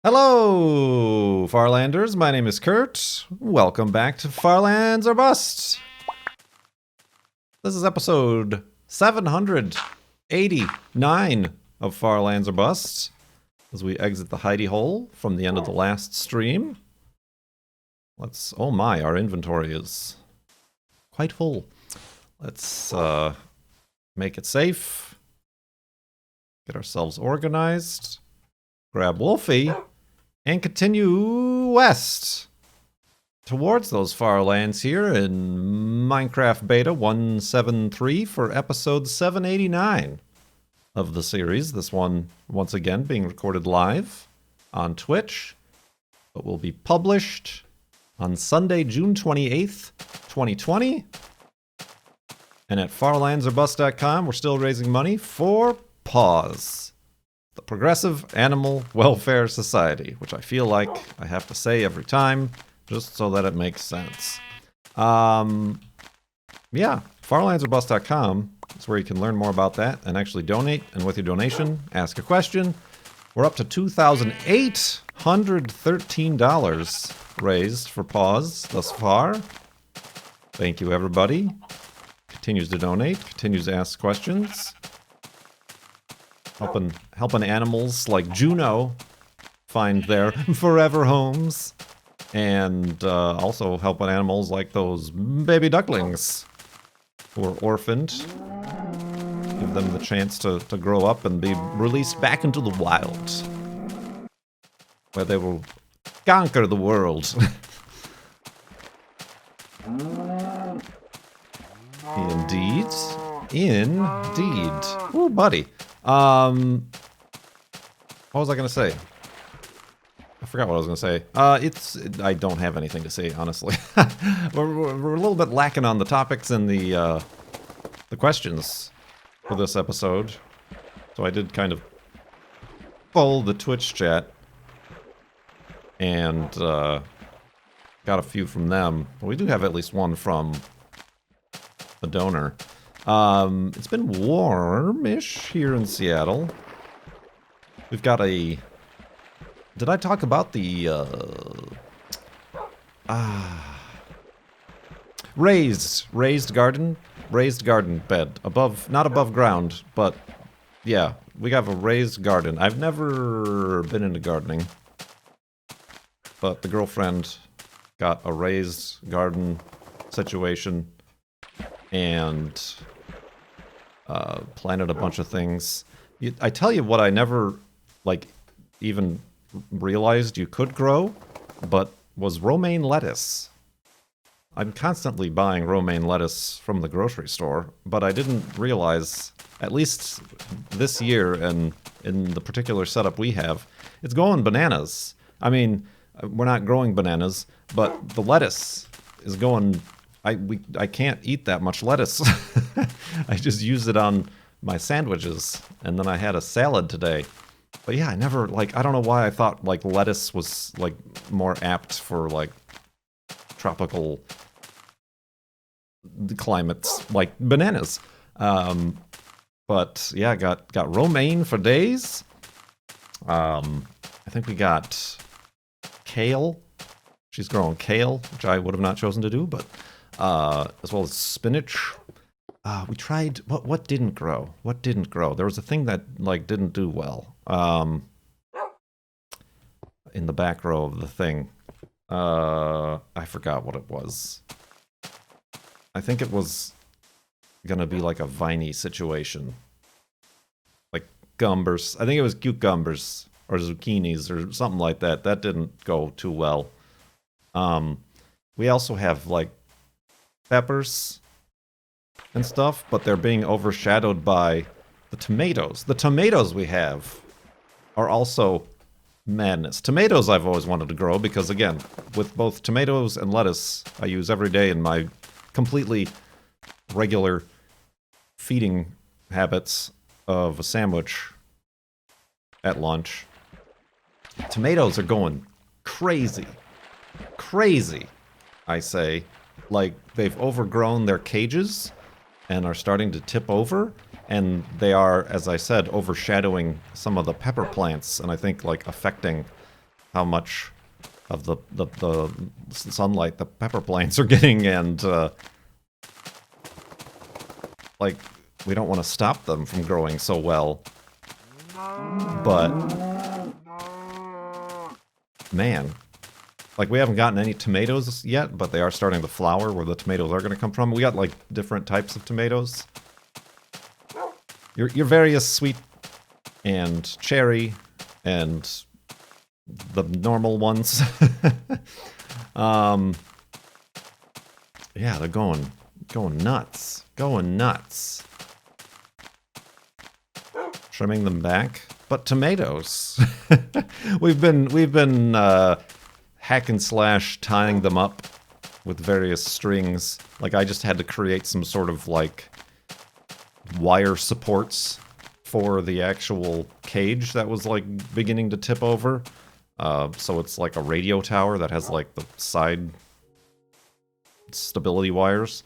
Hello, Farlanders. My name is Kurt. Welcome back to Farlands or Bust. This is episode 789 of Farlands or Bust as we exit the hidey hole from the end of the last stream. Oh my, our inventory is quite full. Let's make it safe. Get ourselves organized. Grab Wolfie. And continue west towards those far lands here in Minecraft Beta 173 for episode 789 of the series. This one, once again, being recorded live on Twitch, but will be published on Sunday, June 28th, 2020. And at farlandsorbust.com, we're still raising money for PAWS. The Progressive Animal Welfare Society, which I feel like I have to say every time, just so that it makes sense. Yeah, farlandsorbust.com is where you can learn more about that and actually donate, and with your donation, ask a question. We're up to $2,813 raised for PAWS thus far. Thank you, everybody. Continues to donate, continues to ask questions. Helping animals like Juno find their forever homes, and also helping animals like those baby ducklings who are orphaned. Give them the chance to grow up and be released back into the wild, where they will conquer the world. Indeed. Ooh, buddy. What was I gonna say? I forgot what I was gonna say. I don't have anything to say, honestly. we're a little bit lacking on the topics and the questions for this episode. So I did kind of follow the Twitch chat and got a few from them. But we do have at least one from a donor. It's been warm-ish here in Seattle. We've got a... Did I talk about the, raised garden bed. Not above ground, but yeah, we have a raised garden. I've never been into gardening, but the girlfriend got a raised garden situation and planted a bunch of things. I tell you what I never, even realized you could grow, but was romaine lettuce. I'm constantly buying romaine lettuce from the grocery store, but I didn't realize, at least this year and in the particular setup we have, it's going bananas. I mean, we're not growing bananas, but the lettuce is going... I can't eat that much lettuce. I just use it on my sandwiches, and then I had a salad today. But yeah, I never, I don't know why I thought, lettuce was, more apt for, tropical climates, like bananas. But yeah, got romaine for days. I think we got kale. She's growing kale, which I would have not chosen to do, but... as well as spinach. We tried... What didn't grow? What didn't grow? There was a thing that, didn't do well. In the back row of the thing. I forgot what it was. I think it was gonna be a viney situation. Like gumbers. I think it was cucumbers or zucchinis or something like that. That didn't go too well. We also have, peppers and stuff, but they're being overshadowed by the tomatoes. The tomatoes we have are also madness. Tomatoes I've always wanted to grow because, again, with both tomatoes and lettuce, I use every day in my completely regular feeding habits of a sandwich at lunch. Tomatoes are going crazy. Crazy, I say. They've overgrown their cages and are starting to tip over. And they are, as I said, overshadowing some of the pepper plants, and I think, like, affecting how much of the sunlight the pepper plants are getting, and, like, we don't want to stop them from growing so well. But, man, like, we haven't gotten any tomatoes yet, but they are starting to flower where the tomatoes are going to come from. We got, like, different types of tomatoes. Your various sweet and cherry and the normal ones. Yeah, they're going nuts. Going nuts. Trimming them back. But tomatoes. we've been hack and slash tying them up with various strings. Like, I just had to create some sort of, like, wire supports for the actual cage that was, like, beginning to tip over. So it's like a radio tower that has, like, the side stability wires.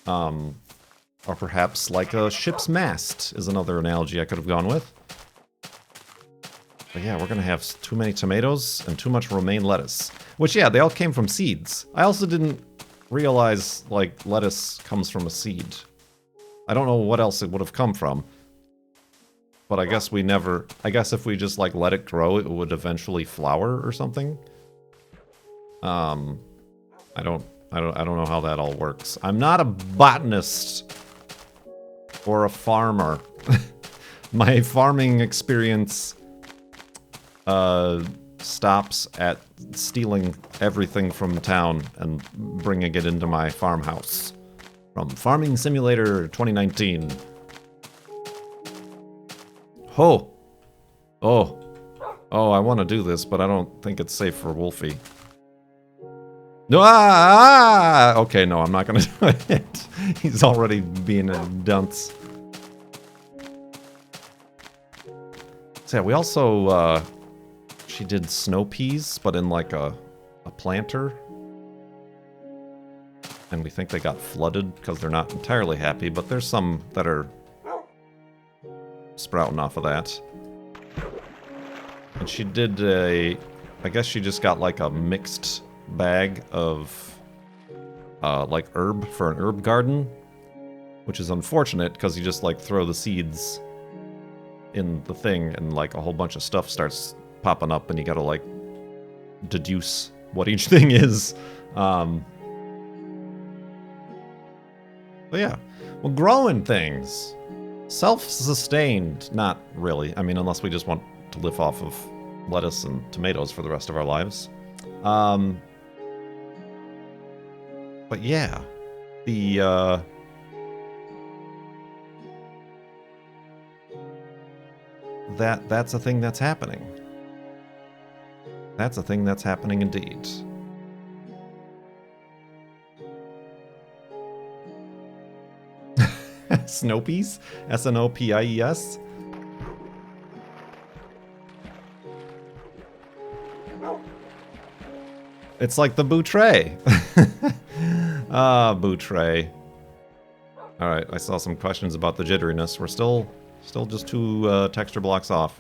Or perhaps like a ship's mast is another analogy I could have gone with. But yeah, we're gonna have too many tomatoes and too much romaine lettuce. Which, yeah, they all came from seeds. I also didn't realize, like, lettuce comes from a seed. I don't know what else it would have come from. But I guess we never... I guess if we just, like, let it grow, it would eventually flower or something. I don't know how that all works. I'm not a botanist or a farmer. My farming experience stops at stealing everything from town and bringing it into my farmhouse. From Farming Simulator 2019. Oh, I want to do this, but I don't think it's safe for Wolfie. No, okay, no, I'm not gonna do it. He's already being a dunce. So yeah, we also, she did snow peas, but in like a planter. And we think they got flooded because they're not entirely happy, but there's some that are sprouting off of that. And she did I guess she just got like a mixed bag of like herb for an herb garden, which is unfortunate because you just like throw the seeds in the thing and like a whole bunch of stuff starts popping up and you gotta like deduce what each thing is. But yeah, well, growing things. Self-sustained, not really. I mean, unless we just want to live off of lettuce and tomatoes for the rest of our lives. But yeah, that's a thing that's happening. That's a thing that's happening indeed. Snopies? S-N-O-P-I-E-S? It's like the Boutray. Ah, Boutray. Alright, I saw some questions about the jitteriness. We're still just 2 texture blocks off.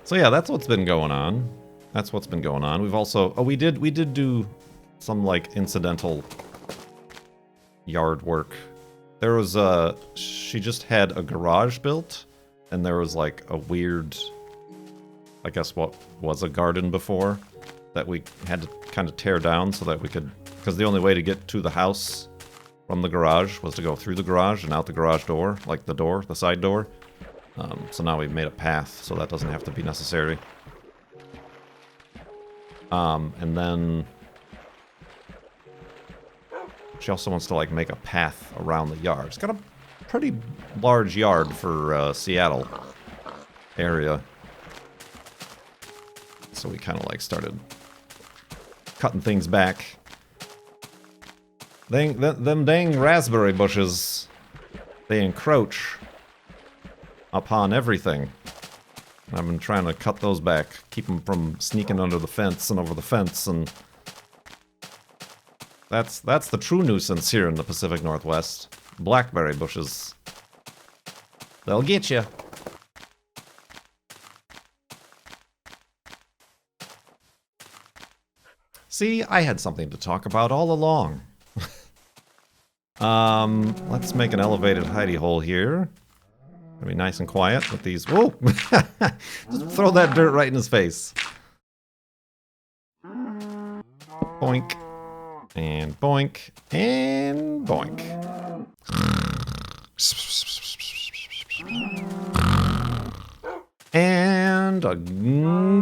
So yeah, that's what's been going on. That's what's been going on. We've also... Oh, we did do some, like, incidental yard work. There was she just had a garage built, and there was, like, a weird... I guess what was a garden before that we had to kind of tear down so that we could... Because the only way to get to the house from the garage was to go through the garage and out the garage door, like the door, the side door. So now we've made a path, so that doesn't have to be necessary. And then... She also wants to, like, make a path around the yard. It's got a pretty large yard for Seattle area. So we kind of, like, started cutting things back. Them dang raspberry bushes, they encroach upon everything. I've been trying to cut those back, keep them from sneaking under the fence and over the fence and That's the true nuisance here in the Pacific Northwest. Blackberry bushes. They'll get you. See, I had something to talk about all along. Let's make an elevated hidey hole here. Gonna be nice and quiet with these. Whoa! Just throw that dirt right in his face. Boink. And boink. And boink. And a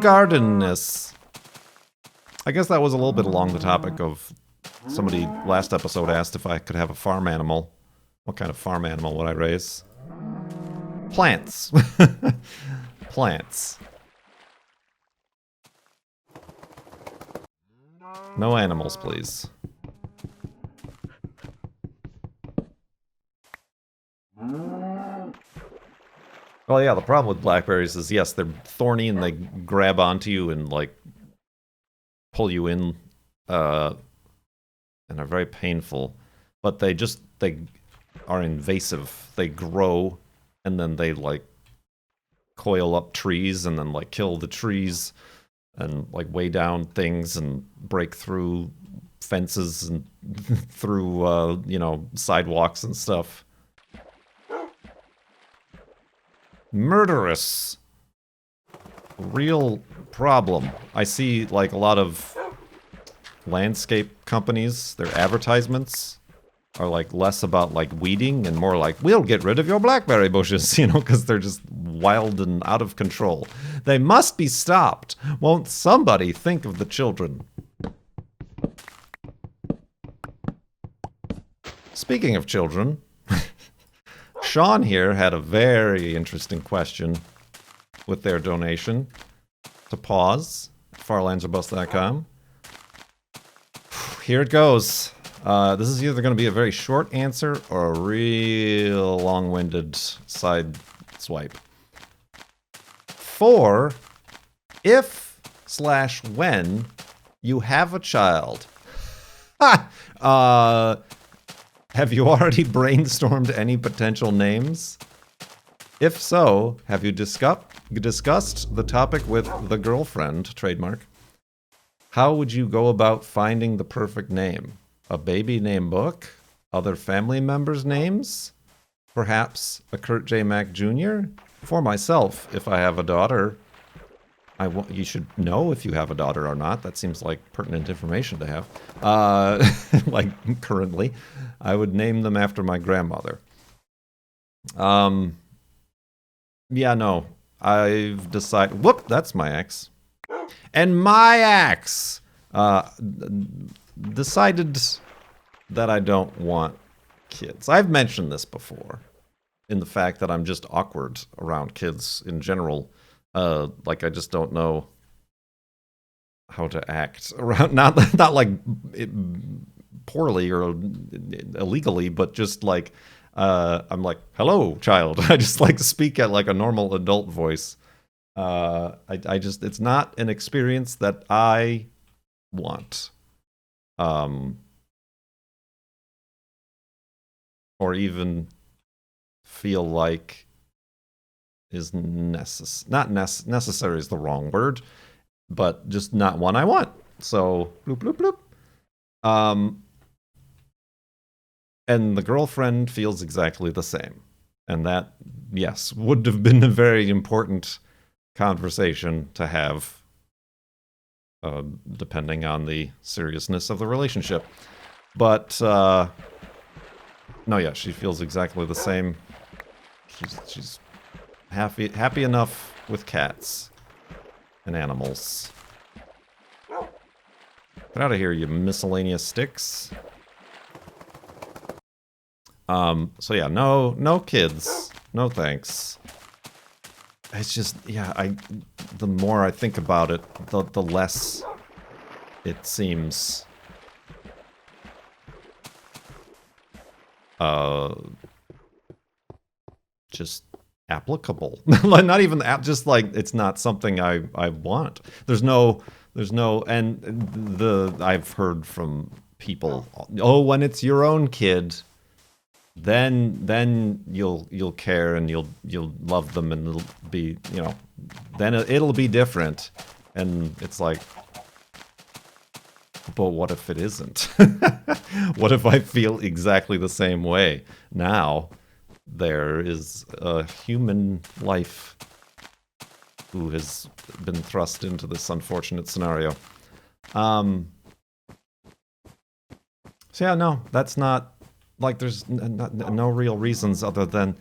gardenness. I guess that was a little bit along the topic of somebody last episode asked if I could have a farm animal. What kind of farm animal would I raise? Plants. Plants. No animals, please. Well, yeah, the problem with blackberries is, yes, they're thorny and they grab onto you and, like, pull you in, and are very painful. But they are invasive. They grow, and then they, like, coil up trees and then, like, kill the trees and, like, weigh down things and break through fences and through, you know, sidewalks and stuff. Murderous. Real problem. I see, like, a lot of landscape companies, their advertisements are, like, less about, like, weeding and more like, we'll get rid of your blackberry bushes, you know, because they're just wild and out of control. They must be stopped. Won't somebody think of the children? Speaking of children, Sean here had a very interesting with their donation to pause, farlandsorbust.com. Here it goes. This is either going to be a very short answer or a real long-winded side swipe. For if/when you have a child. Have you already brainstormed any potential names? If so, have you discussed the topic with the girlfriend, trademark? How would you go about finding the perfect name? A baby name book? Other family members' names? Perhaps a Kurt J. Mack Jr.? For myself, if I have a daughter, you should know if you have a daughter or not. That seems like pertinent information to have. Like, currently. I would name them after my grandmother. Yeah, no. I've decided... Whoop! That's my ex. And my ex decided that I don't want kids. I've mentioned this before. In the fact that I'm just awkward around kids in general. Like, I just don't know how to act around, not like poorly or illegally, but just like, I'm like, hello, child. I just like to speak at like a normal adult voice. I just, it's not an experience that I want. Or even feel like is necessary is the wrong word, but just not one I want. So bloop bloop bloop. And the girlfriend feels exactly the same, and that, yes, would have been a very important conversation to have, depending on the seriousness of the relationship. But no, yeah, she feels exactly the same. She's happy enough with cats and animals. Get out of here, you miscellaneous sticks. So yeah, no kids. No thanks. It's just, yeah, the more I think about it, the less it seems just applicable. Like, not even just like, it's not something I want. There's no, and I've heard from people. Oh, when it's your own kid, then you'll care and you'll love them and it'll be, you know, then it'll be different. And it's like, but what if it isn't? What if I feel exactly the same way? Now there is a human life who has been thrust into this unfortunate scenario. So yeah, no, that's not, like, there's no real reasons other than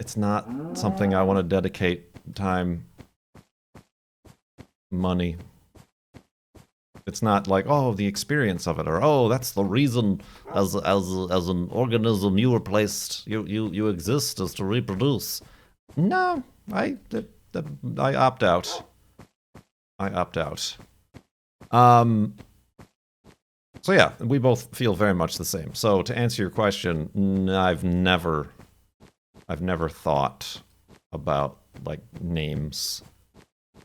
it's not something I want to dedicate time, money. It's not like, oh, the experience of it, or oh, that's the reason as an organism you were placed, you exist as to reproduce. No, I opt out. I opt out. So yeah, we both feel very much the same. So to answer your question, I've never thought about, like, names.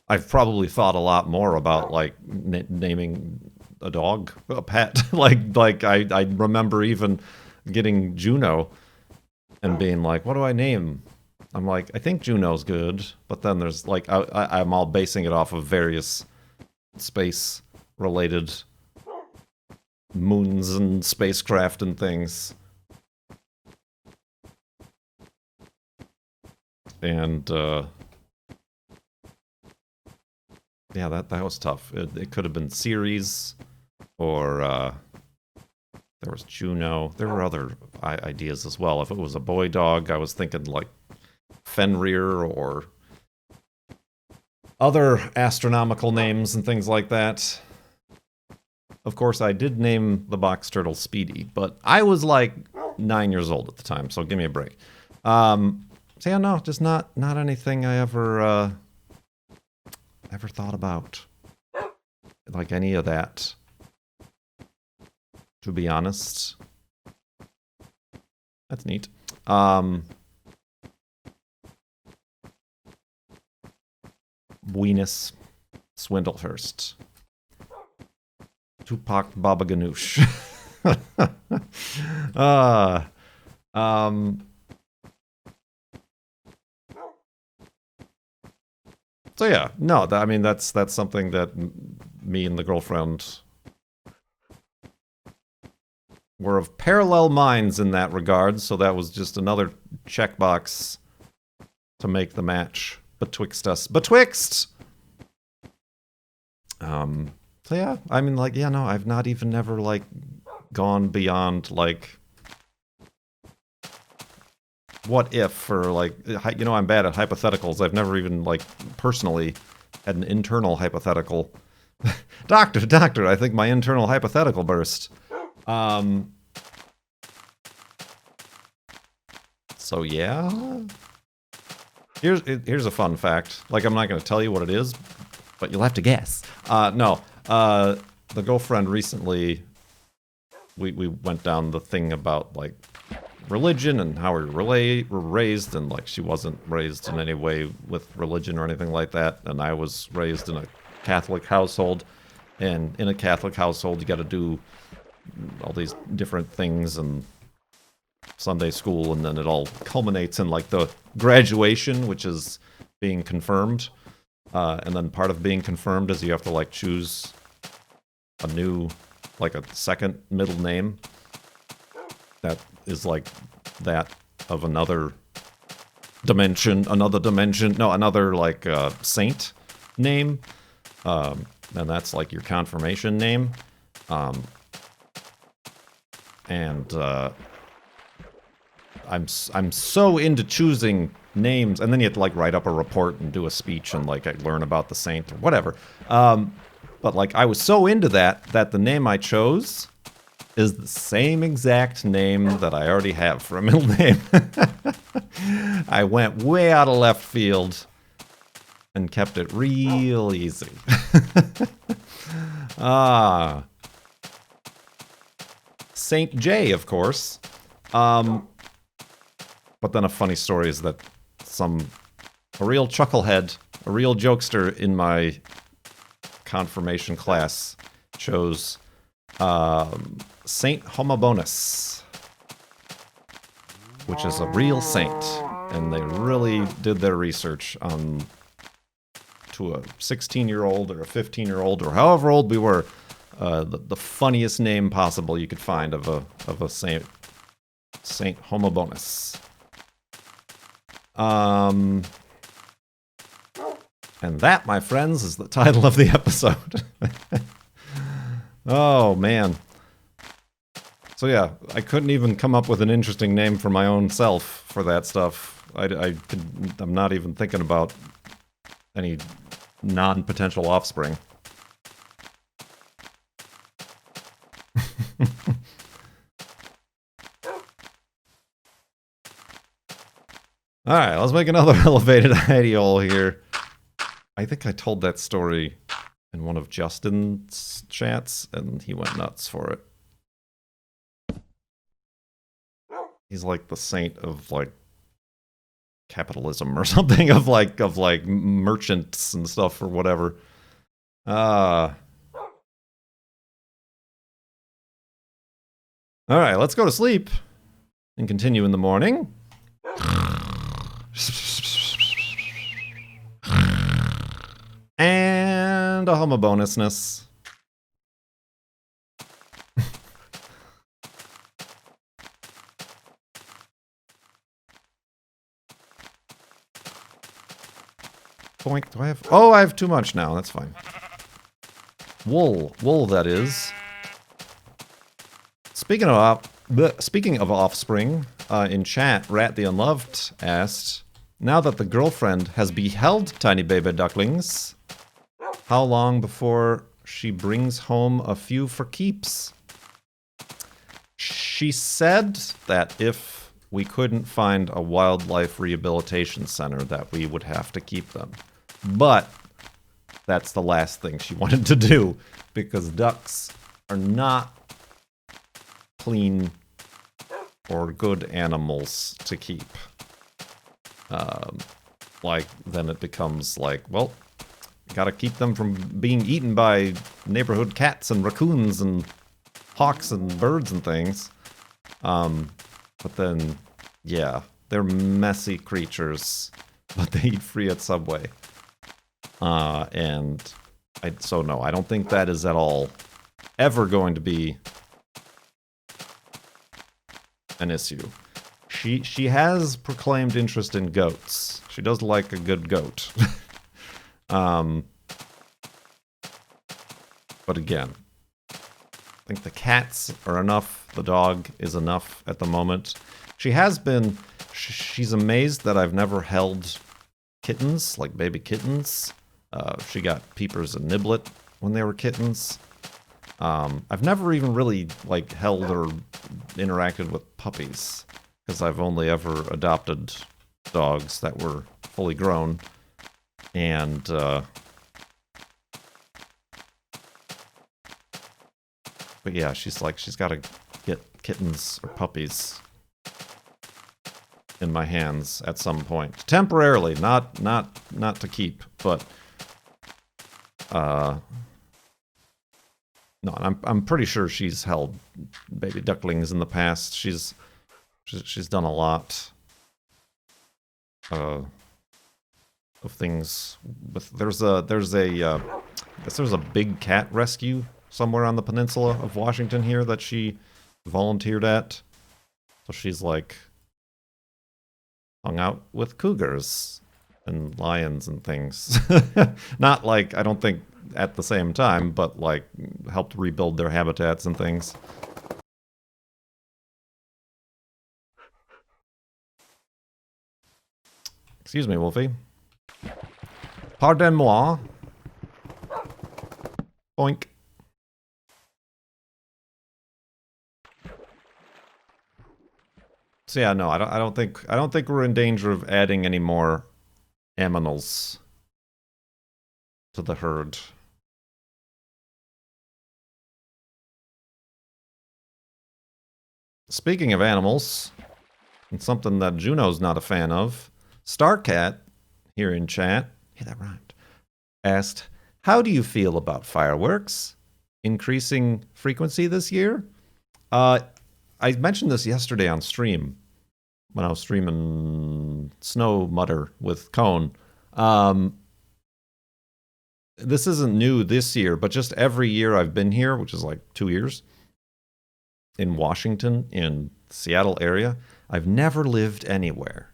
I've probably thought a lot more about, like, naming a dog, a pet. like I remember even getting Juno and being like, what do I name? I'm like, I think Juno's good, but then there's, like, I'm all basing it off of various space-related moons and spacecraft and things. And, yeah, that was tough. It could have been Ceres, or, there was Juno. There were other ideas as well. If it was a boy dog, I was thinking, like, Fenrir, or other astronomical names and things like that. Of course, I did name the box turtle Speedy, but I was like 9 years old at the time, so give me a break. So yeah, no, just not anything I ever thought about, like any of that, to be honest. That's neat. Weenus Swindlehurst. Tupac Baba Ganoush. So yeah, no, I mean, that's something that me and the girlfriend were of parallel minds in that regard, so that was just another checkbox to make the match betwixt us. So yeah, I mean, like, yeah, no, I've not even ever, like, gone beyond, like, what if, or, like, you know, I'm bad at hypotheticals. I've never even, like, personally had an internal hypothetical. Doctor, I think my internal hypothetical burst. So yeah. Here's a fun fact. Like, I'm not going to tell you what it is, but you'll have to guess. No. The girlfriend recently, we went down the thing about, like, religion and how we were raised, and, like, she wasn't raised in any way with religion or anything like that, and I was raised in a Catholic household, and in a Catholic household you got to do all these different things and Sunday school, and then it all culminates in, like, the graduation, which is being confirmed, and then part of being confirmed is you have to, like, choose a new, like, a second middle name that is, like, that of another dimension, another, like, saint name, and that's, like, your confirmation name, and I'm so into choosing names, and then you have to, like, write up a report and do a speech and, like, learn about the saint or whatever. But, like, I was so into that the name I chose is the same exact name that I already have for a middle name. I went way out of left field and kept it real easy. Saint J, of course. But then a funny story is that a real chucklehead, a real jokester in my confirmation class chose Saint Homobonus, which is a real saint, and they really did their research on to a 16-year-old or a 15-year-old or however old we were. The funniest name possible you could find of a saint, Saint Homobonus. And that, my friends, is the title of the episode. Oh, man. So yeah, I couldn't even come up with an interesting name for my own self for that stuff. I'm not even thinking about any non-potential offspring. Alright, let's make another elevated hidey hole here. I think I told that story in one of Justin's chats, and he went nuts for it. He's like the saint of, like, capitalism or something, of like merchants and stuff or whatever. Alright, let's go to sleep and continue in the morning. And a homobonusness. Boink, do I have... Oh, I have too much now, that's fine. Wool, that is. Speaking of offspring, in chat, Rat the Unloved asked, now that the girlfriend has beheld tiny baby ducklings, how long before she brings home a few for keeps? She said that if we couldn't find a wildlife rehabilitation center, that we would have to keep them. But that's the last thing she wanted to do, because ducks are not clean or good animals to keep. Like, then it becomes like, well, gotta keep them from being eaten by neighborhood cats and raccoons and hawks and birds and things. But then, yeah, they're messy creatures, but they eat free at Subway. So no, I don't think that is at all ever going to be an issue. She has proclaimed interest in goats. She does like a good goat. But again, I think the cats are enough. The dog is enough at the moment. She has been... She's amazed that I've never held kittens, like baby kittens. She got Peepers and Niblet when they were kittens. I've never even really, like, held or interacted with puppies, because I've only ever adopted dogs that were fully grown. And, but yeah, she's like, she's gotta get kittens or puppies in my hands at some point. Temporarily, not to keep, but, no, I'm pretty sure she's held baby ducklings in the past. She's done a lot of things with. There's a I guess there's a big cat rescue somewhere on the peninsula of Washington here that she volunteered at. So she's like hung out with cougars and lions and things. Not like, I don't think at the same time, but like helped rebuild their habitats and things. Excuse me, Wolfie. Pardon-moi. Boink. So yeah, no, I don't think we're in danger of adding any more aminals to the herd. Speaking of animals, and something that Juno's not a fan of, Starcat, here in chat, yeah, that rhymed, asked, how do you feel about fireworks? increasing frequency this year. I mentioned this yesterday on stream when I was streaming Snow Mutter with Cone. This isn't new this year, but just every year I've been here, which is like 2 years, in Washington, in Seattle area, I've never lived anywhere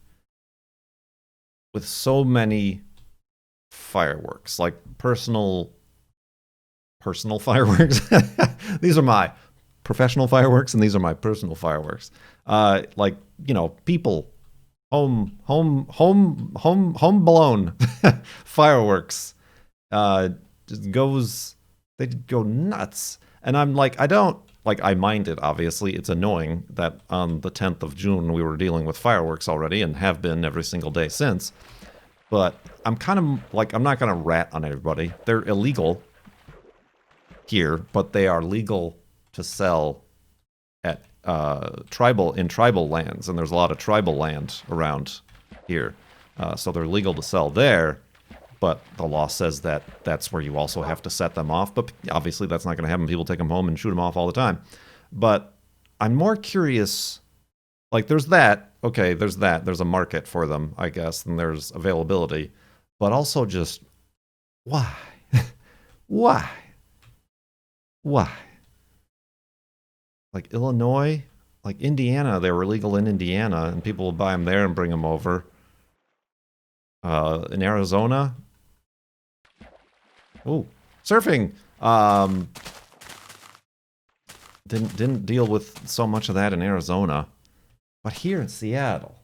with so many fireworks, like personal fireworks. These are my professional fireworks, and these are my personal fireworks. Like, you know, people, home blown fireworks. Just goes, they go nuts. And I'm like, I mind it, obviously. It's annoying that on the 10th of June we were dealing with fireworks already and have been every single day since. But I'm kind of like, I'm not going to rat on everybody. They're illegal here, but they are legal to sell at tribal lands, and there's a lot of tribal land around here. So they're legal to sell there. But the law says that that's where you also have to set them off. But obviously that's not going to happen. People take them home and shoot them off all the time. But I'm more curious, like there's that. Okay, there's that. There's a market for them, I guess, and there's availability. But also just, why? Why? Like Illinois, like Indiana, they were legal in Indiana, and people would buy them there and bring them over. In Arizona, oh, surfing. Didn't deal with so much of that in Arizona, but here in Seattle,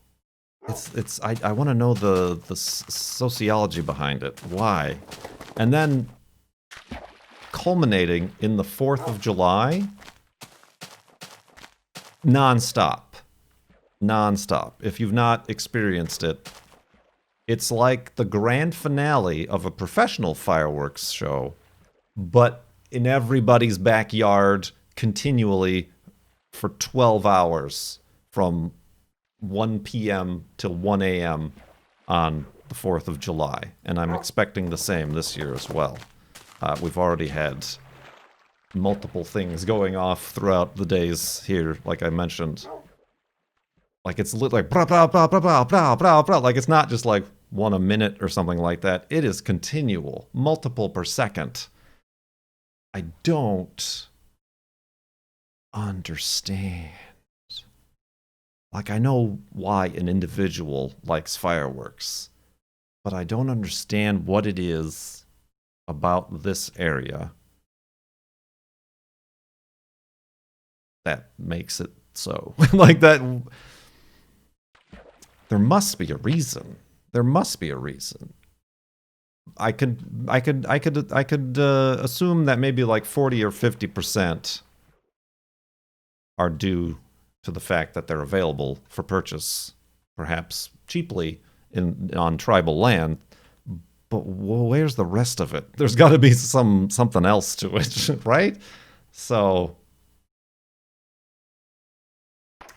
I want to know the sociology behind it. Why? And then culminating in the 4th of July, nonstop. If you've not experienced it, it's like the grand finale of a professional fireworks show, but in everybody's backyard continually for 12 hours from 1 p.m. till 1 a.m. on the 4th of July. And I'm expecting the same this year as well. We've already had multiple things going off throughout the days here, like I mentioned. Like it's lit like blah, blah, blah, blah, blah, blah, blah, blah. Like it's not just like one a minute or something like that. It is continual, multiple per second. I don't understand. Like I know why an individual likes fireworks, but I don't understand what it is about this area that makes it so. Like that. There must be a reason. There must be a reason. I could assume that maybe like 40 or 50% are due to the fact that they're available for purchase, perhaps cheaply on tribal land. But where's the rest of it? There's got to be something else to it, right? So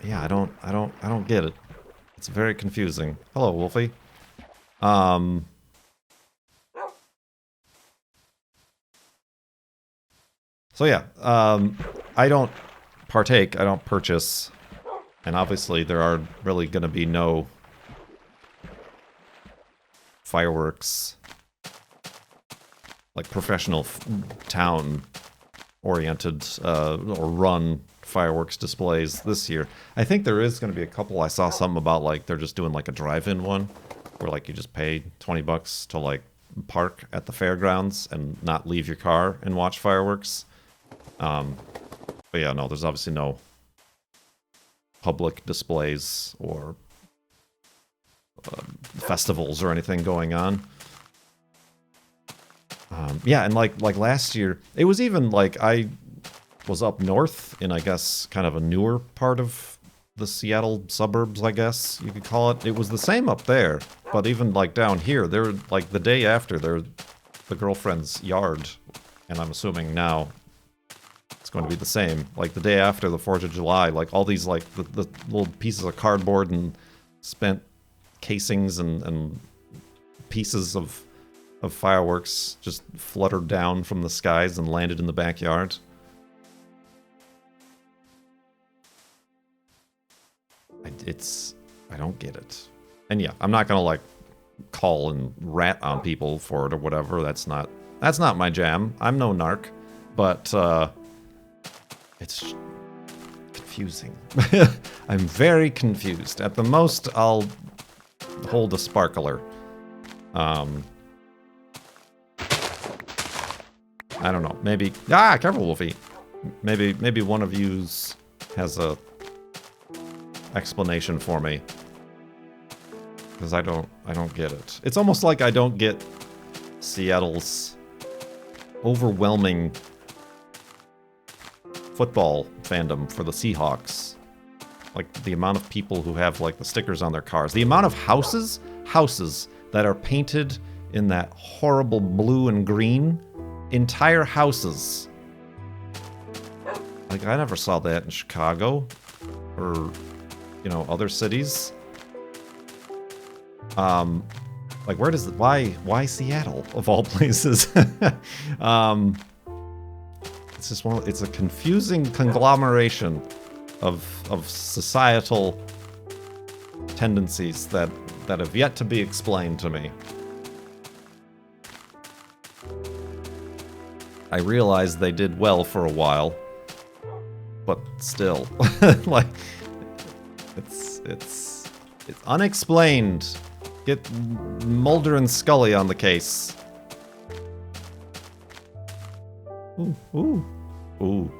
yeah, I don't get it. It's very confusing. Hello, Wolfie. So yeah, I don't partake, I don't purchase, and obviously there are really going to be no fireworks, like professional town-oriented or run fireworks displays this year. I think there is going to be a couple. I saw something about like they're just doing like a drive-in one where like you just pay $20 to like park at the fairgrounds and not leave your car and watch fireworks. But yeah, no, there's obviously no public displays or festivals or anything going on. Yeah, and like last year, it was even like I was up north in, I guess, kind of a newer part of the Seattle suburbs, I guess you could call it. It was the same up there, but even like down here, they're like the day after, they're the girlfriend's yard, and I'm assuming now it's going to be the same. Like the day after the 4th of July, like all these like the little pieces of cardboard and spent casings and pieces of of fireworks just fluttered down from the skies and landed in the backyard. I don't get it. And yeah, I'm not gonna like call and rat on people for it or whatever. That's not my jam. I'm no narc, but it's confusing. I'm very confused. At the most, I'll hold a sparkler. I don't know. Maybe careful, Wolfie. Maybe one of yous has a explanation for me, because I don't get it. It's almost like I don't get Seattle's overwhelming football fandom for the Seahawks. Like the amount of people who have like the stickers on their cars, the amount of houses that are painted in that horrible blue and green, entire houses. Like I never saw that in Chicago or other cities. Like why Seattle of all places? It's just it's a confusing conglomeration of societal tendencies that have yet to be explained to me. I realized they did well for a while, but still, like it's unexplained. Get Mulder and Scully on the case. Ooh,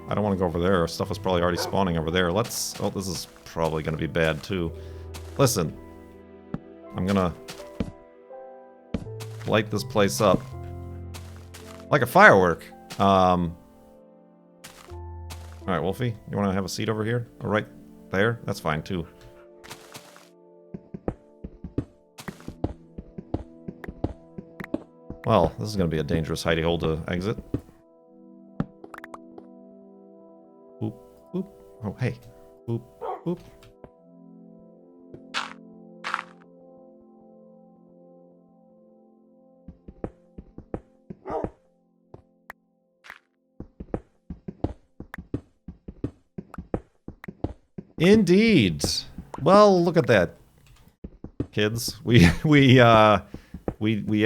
I don't want to go over there. Stuff is probably already spawning over there. Oh, this is probably going to be bad too. Listen, I'm gonna light this place up like a firework. Alright, Wolfie, you want to have a seat over here? Or right there? That's fine too. Well, this is going to be a dangerous hidey hole to exit. Boop, boop. Oh, hey. Boop, boop. Indeed. Well, look at that, kids. We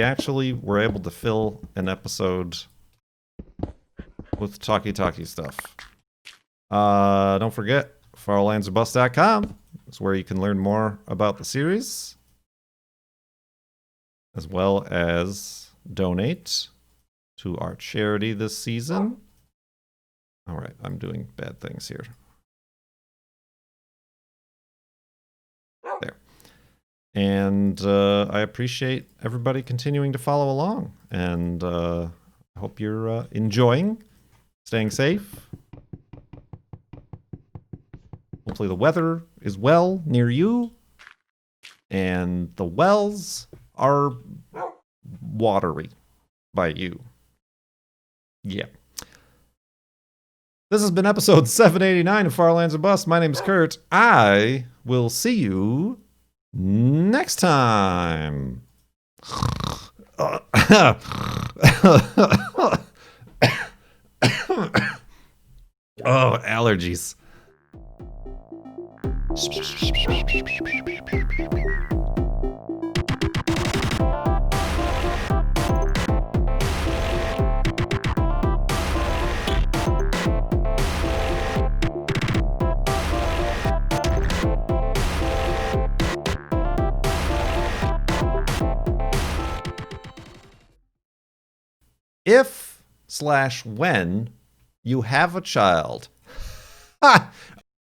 actually were able to fill an episode with talkie stuff. Don't forget, farlandsarbust.com is where you can learn more about the series, as well as donate to our charity this season. All right, I'm doing bad things here. There. And I appreciate everybody continuing to follow along. And I hope you're enjoying, staying safe. Hopefully the weather is well near you. And the wells are watery by you. Yeah. This has been episode 789 of Farlands or Bust. My name is Kurt. I will see you next time. Oh, allergies. If/when you have a child.